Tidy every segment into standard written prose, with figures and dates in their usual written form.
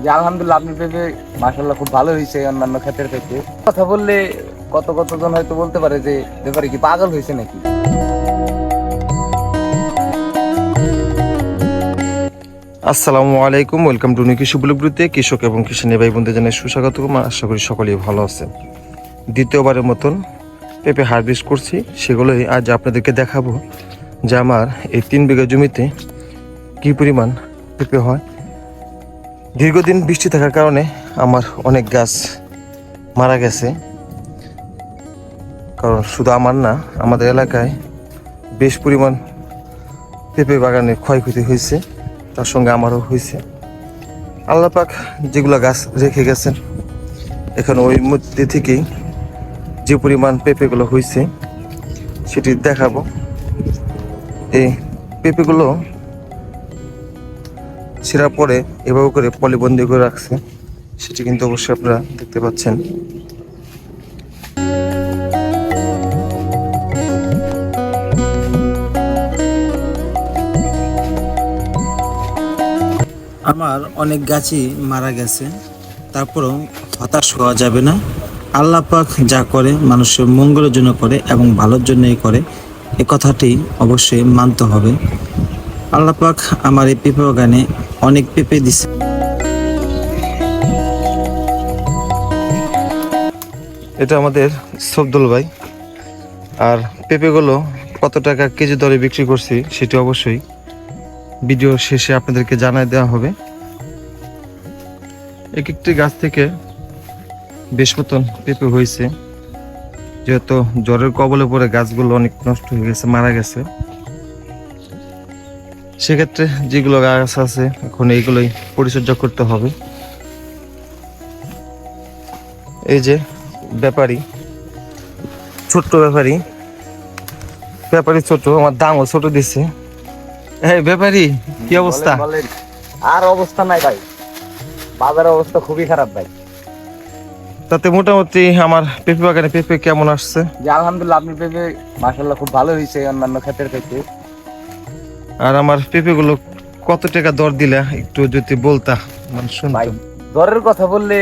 যে আলহামদুলিল্লাহ আপনি পেঁপে মাশাআল্লাহ খুব ভালো হয়েছে অন্যান্য ক্ষেত্রের থেকে। কথা বললে কতজন হয়তো বলতে পারে যে ব্যাপারে কি পাগল হয়েছে নাকি। আসসালামু আলাইকুম, ওয়েলকাম টু কৃষি ব্লগগুলোতে কৃষক এবং কৃষানী ভাই বোনদের জানাই সুস্বাগত। আশা করি সকলেই ভালো আছেন। দ্বিতীয়বারের মতন পেঁপে হারভেস্ট করছি, সেগুলোই আজ আপনাদেরকে দেখাবো যে আমার এই 3 বিঘা জমিতে কী পরিমাণ পেঁপে হয়। দীর্ঘদিন বৃষ্টি থাকার কারণে আমার অনেক গাছ মারা গেছে, কারণ শুধু আমার না, আমাদের এলাকায় বেশ পরিমাণ পেঁপে বাগানে ক্ষয়ক্ষতি হয়েছে, তার সঙ্গে আমারও হয়েছে। আল্লাহ পাক যেগুলো গাছ রেখে গেছেন, এখানে ওই মধ্যে থেকেই যে পরিমাণ পেঁপেগুলো হয়েছে সেটি দেখাবো। এই পেঁপেগুলো ছেঁড়ার পরে এভাবে করে পলিবন্দি করে রাখছে, সেটি কিন্তু অবশ্যই আপনারা দেখতে পাচ্ছেন। আমার অনেক গাছই মারা গেছে, তারপরেও হতাশ হওয়া যাবে না। আল্লাহ পাক যা করে মানুষের মঙ্গলের জন্য করে এবং ভালোর জন্যই করে, এ কথাটি অবশ্যই মানতে হবে। আল্লাহ পাক আমার এই পেঁপে বাগানে অনেক পেঁপে দিছে। এটা আমাদের সফদুল ভাই। আর পেঁপেগুলো কত টাকা কেজি দরে বিক্রি করছি সেটি অবশ্যই ভিডিও শেষে আপনাদেরকে জানায় দেওয়া হবে। এক একটি গাছ থেকে বেশ মতন পেঁপে হয়েছে, যেহেতু জ্বরের কবলে পড়ে গাছগুলো অনেক নষ্ট হয়ে গেছে, মারা গেছে। সেক্ষেত্রে যেগুলো গাছ আছে এখন এইগুলোই পরিচর্যা করতে হবে। এই যে ব্যাপারী, ছোট্ট ব্যাপারী ছোট, আমার দামও ছোট দিচ্ছে। এই ব্যাপারী, কি অবস্থা? বলেন আর অবস্থা নাই ভাই, বাজারের অবস্থা খুবই খারাপ ভাই। তাতে মোটামুটি আমার পেঁপে বাগানে পেঁপে কেমন আসছে? যে আলহামদুলিল্লাহ আপনি পেঁপে মাশাআল্লাহ খুব ভালো হয়েছে অন্যান্য ক্ষেত্রের থেকে। আর আমার পেঁপেগুলো কত টাকা দর দিলা একটু যদি বলতা, মানে ভাই শুনতাম। দরের কথা বললে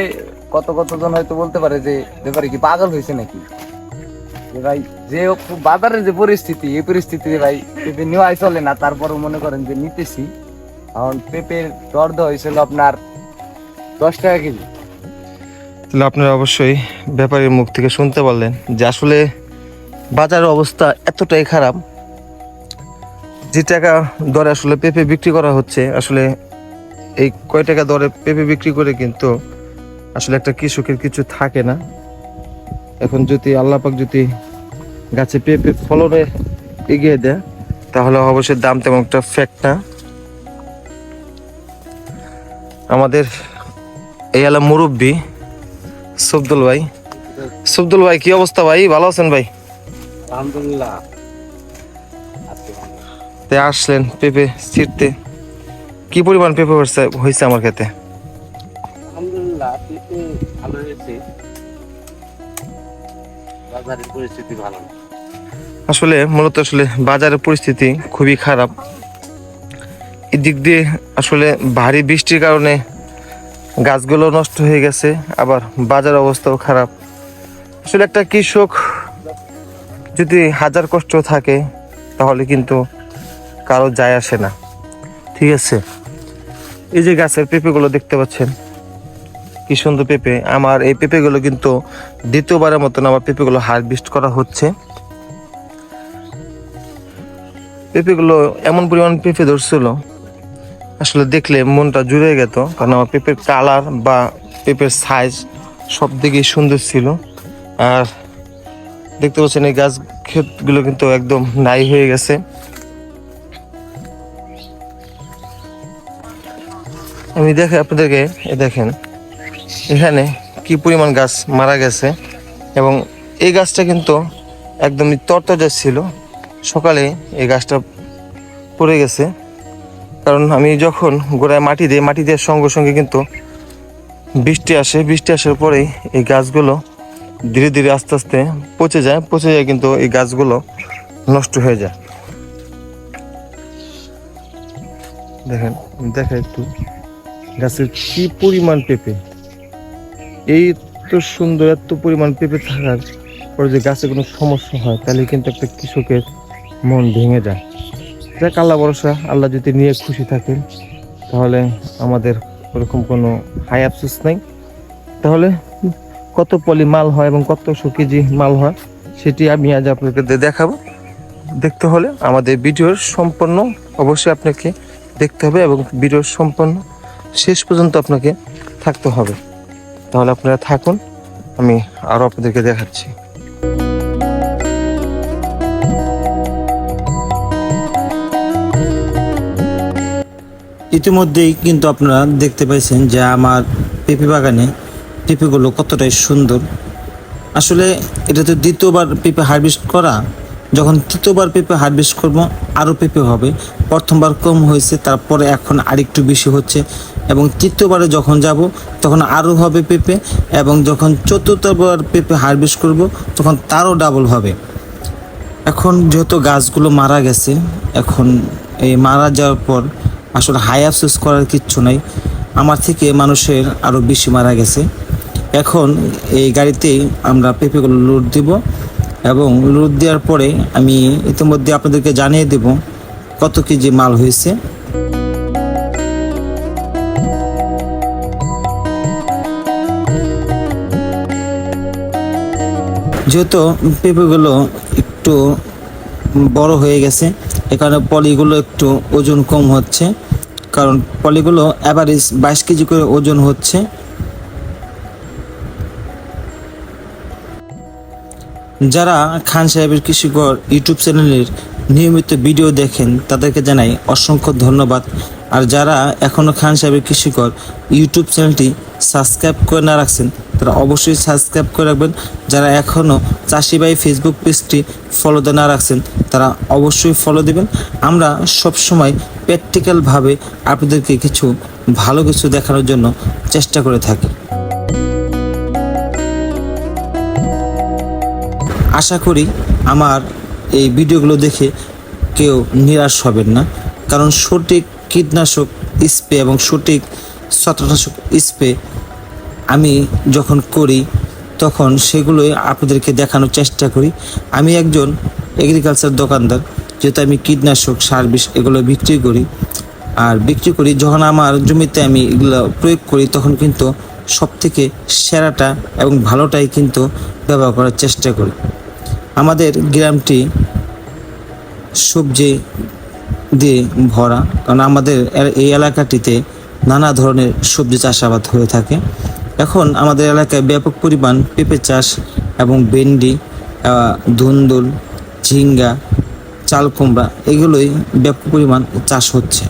কতজন হয়তো বলতে পারে যে ব্যাপারে কি পাগল হয়েছে নাকি। যে ভাই যে বাজারের যে পরিস্থিতি, এই পরিস্থিতিতে ভাই পেঁপে নেওয়াই চলে না, তারপরও মনে করেন যে নিতেছি। এখন পেঁপের দর হয়েছিল আপনার 10 টাকা কেজি। তাহলে আপনারা অবশ্যই ব্যাপারীর মুখ থেকে শুনতে পারলেন যে আসলে বাজারের অবস্থা এতটাই খারাপ। যে টাকা দরে আসলে পেঁপে বিক্রি করা হচ্ছে, আসলে এই কয় টাকা দরে পেঁপে বিক্রি করে কিন্তু আসলে একটা কৃষকের কিছু থাকে না। এখন যদি আল্লাহ পাক যদি গাছে পেঁপে ফলনে এগিয়ে দেয়, তাহলে অবশ্যই দাম তেমন একটা ফ্যাক্ট না। আমাদের এই এলাকার মুরব্বী সফদুল ভাই, কি অবস্থা ভাই? ভালো আছেন ভাই? আলহামদুলিল্লাহ। তাই আসলেন পেঁপে ছিঁড়তে, কি পরিমাণ পেঁপে হয়েছে আমার খেতে? আলহামদুলিল্লাহ পেঁপে ভালো হয়েছে, বাজারের পরিস্থিতি ভালো না। আসলে মূলত বাজারের পরিস্থিতি খুবই খারাপ। এদিক দিয়ে আসলে ভারী বৃষ্টির কারণে গাছগুলো নষ্ট হয়ে গেছে, আবার বাজার অবস্থাও খারাপ। আসলে একটা কৃষক যদি হাজার কষ্ট থাকে তাহলে কিন্তু কারো যায় আসে না, ঠিক আছে? এই যে গাছের পেঁপেগুলো দেখতে পাচ্ছেন, কি সুন্দর পেঁপে। আমার এই পেঁপেগুলো কিন্তু দ্বিতীয়বারের মতন আমার পেঁপেগুলো হারভেস্ট করা হচ্ছে। পেঁপেগুলো এমন পরিমাণ পেঁপে ধরছিল, আসলে দেখলে মনটা জুড়ে যেত, কারণ আমার পেঁপের কালার বা পেঁপের সাইজ সব দিকেই সুন্দর ছিল। আর দেখতে পাচ্ছেন এই গাছ ক্ষেতগুলো কিন্তু একদম নাই হয়ে গেছে। আমি দেখে আপনাদেরকে দেখেন এখানে কি পরিমাণ গাছ মারা গেছে, এবং এই গাছটা কিন্তু একদমই তরতাজা ছিল। সকালে এই গাছটা পড়ে গেছে, কারণ আমি যখন গোড়ায় মাটি দেওয়ার সঙ্গে সঙ্গে কিন্তু বৃষ্টি আসার পরেই এই গাছগুলো ধীরে ধীরে আস্তে আস্তে পচে যায় কিন্তু এই গাছগুলো নষ্ট হয়ে যায়। দেখেন, দেখা একটু গাছের কি পরিমাণ পেঁপে, এই তো সুন্দর এত পরিমাণ পেঁপে থাকার পরে যে গাছে কোনো সমস্যা হয় তাহলে কিন্তু একটা কৃষকের মন ভেঙে যায়। যাক, আল্লাহ ভরসা, আল্লাহ যদি নিয়ে খুশি থাকেন তাহলে আমাদের ওরকম কোনো হাই আফসোস নাই। তাহলে কত পলি মাল হয় এবং কতশো কেজি মাল হয় সেটি আমি আজ আপনাকে দেখাবো। দেখতে হলে আমাদের ভিডিওর সম্পূর্ণ অবশ্যই আপনাকে দেখতে হবে এবং ভিডিওর সম্পূর্ণ শেষ পর্যন্ত আপনাকে থাকতে হবে। তাহলে আপনারা থাকুন, আমি আরও আপনাদেরকে দেখাচ্ছি। ইতিমধ্যেই কিন্তু আপনারা দেখতে পাইছেন যে আমার পেঁপে বাগানে পেঁপেগুলো কতটাই সুন্দর। আসলে এটা তো দ্বিতীয়বার পেঁপে হারভেস্ট করা, যখন তৃতীয়বার পেঁপে হারভেস্ট করব আরও পেঁপে হবে। প্রথমবার কম হয়েছে, তারপরে এখন আরেকটু বেশি হচ্ছে, এবং তৃতীয়বারে যখন যাব তখন আরও হবে পেঁপে, এবং যখন চতুর্থবার পেঁপে হারভেস্ট করব তখন তারও ডাবল হবে। এখন যেহেতু গাছগুলো মারা গেছে, এখন এই মারা যাওয়ার পর আসলে হাই আফসোস করার কিচ্ছু নাই, আমার থেকে মানুষের আরও বেশি মারা গেছে। এখন এই গাড়িতেই আমরা পেঁপেগুলো লোড দিব, এবং লোড দেওয়ার পরে আমি ইতিমধ্যে আপনাদেরকে জানিয়ে দেব কত কেজি মাল হয়েছে। যেহেতু পেঁপেগুলো একটু বড় হয়ে গেছে, এখানে পলিগুলো একটু ওজন কম হচ্ছে, কারণ পলিগুলো অ্যাভারেজ 22 কেজি করে ওজন হচ্ছে। যারা খান সাহেবের কৃষিঘর ইউটিউব চ্যানেলের নিয়মিত ভিডিও দেখেন তাদেরকে জানাই অসংখ্য ধন্যবাদ। আর যারা এখনও খান সাহেবের কৃষিঘর ইউটিউব চ্যানেলটি সাবস্ক্রাইব করে না রাখছেন তারা অবশ্যই সাবস্ক্রাইব করে রাখবেন। যারা এখনও চাষি ভাই ফেসবুক পেজটি ফলো না রাখছেন তারা অবশ্যই ফলো দেবেন। আমরা সবসময় প্র্যাকটিক্যালভাবে আপনাদেরকে কিছু ভালো কিছু দেখানোর জন্য চেষ্টা করে থাকি। আশা করি আমার এই ভিডিওগুলো দেখে কেউ নিরাশ হবেন না, কারণ সঠিক কীটনাশক স্প্রে এবং সঠিক ছত্রাকনাশক স্প্রে আমি যখন করি তখন সেগুলোই আপনাদেরকে দেখানোর চেষ্টা করি। আমি একজন এগ্রিকালচার দোকানদার, যেহেতু আমি কীটনাশক সার বিষ এগুলো বিক্রি করি, যখন আমার জমিতে আমি এগুলো প্রয়োগ করি তখন কিন্তু সবথেকে সেরাটা এবং ভালোটাই কিন্তু ব্যবহার করার চেষ্টা করি। আমাদের গ্রামটি সবজি দিয়ে ভরা, কারণ আমাদের এই এলাকাটিতে নানা ধরনের সবজি চাষাবাদ হয়ে থাকে। এখন আমাদের এলাকায় ব্যাপক পরিমাণ পেঁপে চাষ এবং ভেন্ডি, ধুন্দুল, ঝিঙ্গা, চাল কুমড়া এগুলোই ব্যাপক পরিমাণ চাষ হচ্ছে।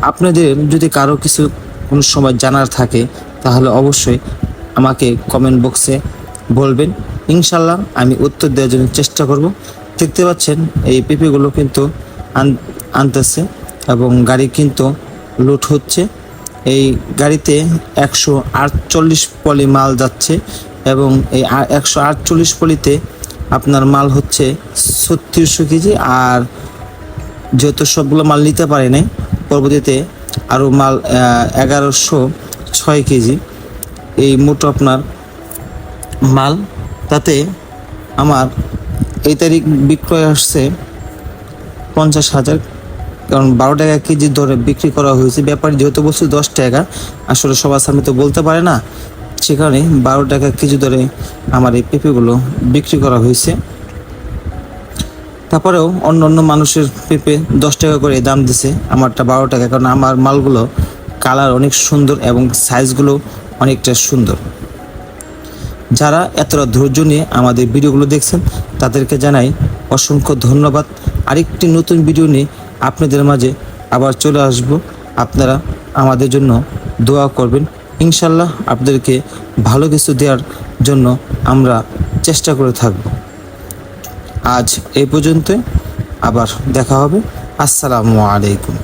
আপনাদের যদি কারো কিছু কোনো সময় জানার থাকে তাহলে অবশ্যই আমাকে কমেন্ট বক্সে বলবেন, ইনশাল্লাহ আমি উত্তর দেওয়ার জন্য চেষ্টা করব। দেখতে পাচ্ছেন এই পেঁপেগুলো কিন্তু আনতেছে এবং গাড়ি কিন্তু লোড হচ্ছে। এই গাড়িতে 148 পলি মাল যাচ্ছে, এবং এই 148 পলিতে আপনার মাল হচ্ছে 3600 কেজি। আর যেহেতু সবগুলো মাল নিতে পারে নাই, পরবর্তীতে আরও মাল 1106 কেজি এই মোট আপনার মাল। তাতে আমার এই তারিখ বিক্রয় আসছে 50,000, কারণ 12 টাকা কেজি ধরে বিক্রি করা হয়েছে। ব্যাপারী যেহেতু বলছে 10 টাকা, আসলে সবার সামনে তো বলতে পারে না, সেখানে 12 টাকা কেজি ধরে আমার এই পেঁপেগুলো বিক্রি করা হয়েছে। তারপরেও অন্য অন্য মানুষের পেঁপে 10 টাকা করে দাম দিছে, আমারটা 12 টাকা, কারণ আমার মালগুলো কালার অনেক সুন্দর এবং সাইজগুলো অনেকটা সুন্দর। যারা এতটা ধৈর্য নিয়ে আমাদের ভিডিওগুলো দেখছেন তাদেরকে জানাই অসংখ্য ধন্যবাদ। আরেকটি নতুন ভিডিও নিয়ে আপনাদের মাঝে আবার চলে আসব। আপনারা আমাদের জন্য দোয়া করবেন, ইনশাল্লাহ আপনাদেরকে ভালো কিছু দেওয়ার জন্য আমরা চেষ্টা করে থাকব। আজ এই পর্যন্ত, আবার দেখা হবে। আসসালামু আলাইকুম।